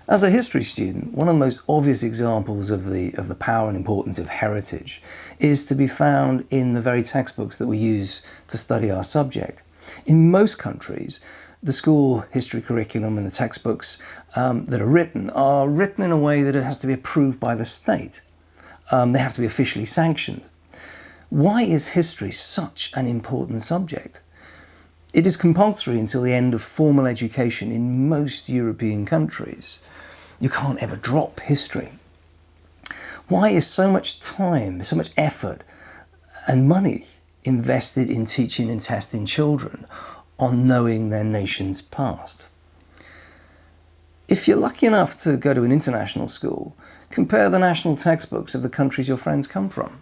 As a history student, one of the most obvious examples of the power and importance of heritage is to be found in the very textbooks that we use to study our subject. In most countries, the school history curriculum and the textbooks that are written in a way that it has to be approved by the state. They have to be officially sanctioned. Why is history such an important subject? It is compulsory until the end of formal education in most European countries. You can't ever drop history. Why is so much time, so much effort and money invested in teaching and testing children on knowing their nation's past? If you're lucky enough to go to an international school, compare the national textbooks of the countries your friends come from.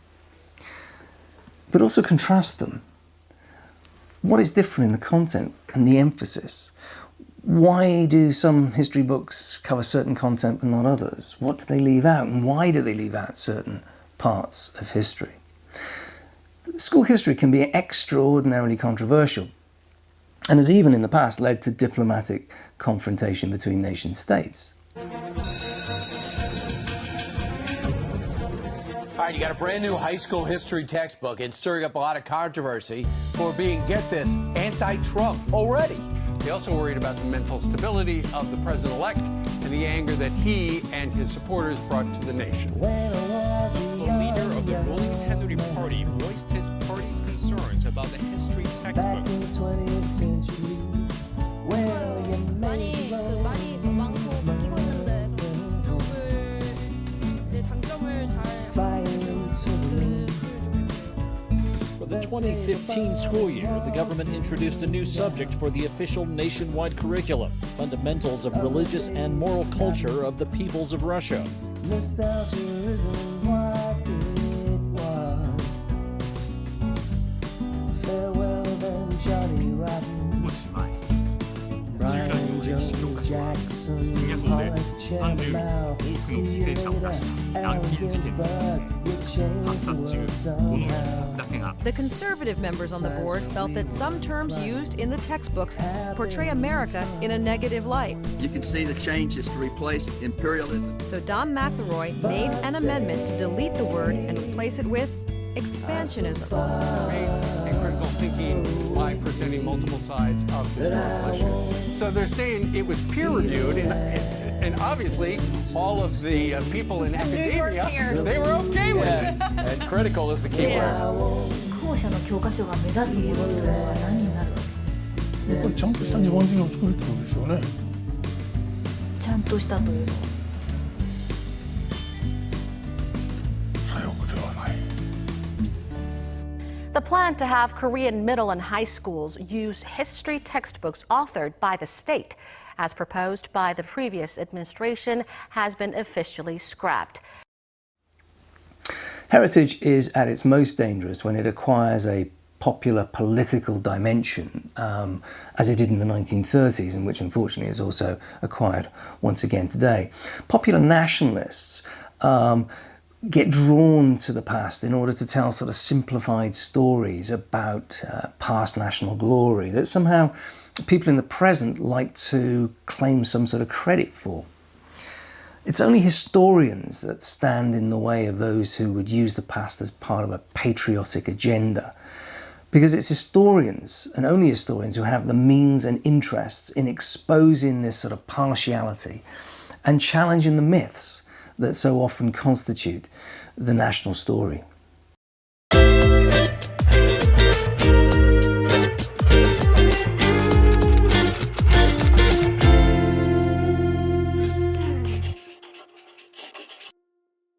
But also contrast them. What is different in the content and the emphasis? Why do some history books cover certain content but not others? What do they leave out, and why do they leave out certain parts of history? School history can be extraordinarily controversial and has even in the past led to diplomatic confrontation between nation states. All right, you got a brand new high school history textbook. It's stirring up a lot of controversy for being, get this, anti-Trump already. They also worried about the mental stability of the president-elect and the anger that he and his supporters brought to the nation. The leader of the ruling Henry Party voiced his party's concerns about the history textbooks. For the 2015 school year, the government introduced a new subject for the official nationwide curriculum, Fundamentals of Religious and Moral Culture of the Peoples of Russia. Nostalgia isn't what it was. Farewell then, Johnny Rotten. Brian Jones, Jackson, Pollock, Chernow. See you later, Allen Ginsberg. You changed the world somehow. The conservative members on the board felt that some terms used in the textbooks portray America in a negative light. You can see the changes to replace imperialism. So Don McElroy made an amendment to delete the word and replace it with expansionism. And critical thinking by presenting multiple sides of historical issues. So they're saying it was peer-reviewed, and obviously all of the people in academia, they were okay with it. And critical is the key word. 後者の教科書が目指すものとは何になる？やっぱりちゃんとした日本人を作るってことでしょうね。ちゃんとしたというのは。The plan to have Korean middle and high schools use history textbooks authored by the state, as proposed by the previous administration, has been officially scrapped. Heritage is at its most dangerous when it acquires a popular political dimension, as it did in the 1930s, and which unfortunately is also acquired once again today. Popular nationalists get drawn to the past in order to tell sort of simplified stories about past national glory that somehow people in the present like to claim some sort of credit for. It's only historians that stand in the way of those who would use the past as part of a patriotic agenda, because it's historians, and only historians, who have the means and interests in exposing this sort of partiality and challenging the myths that so often constitute the national story.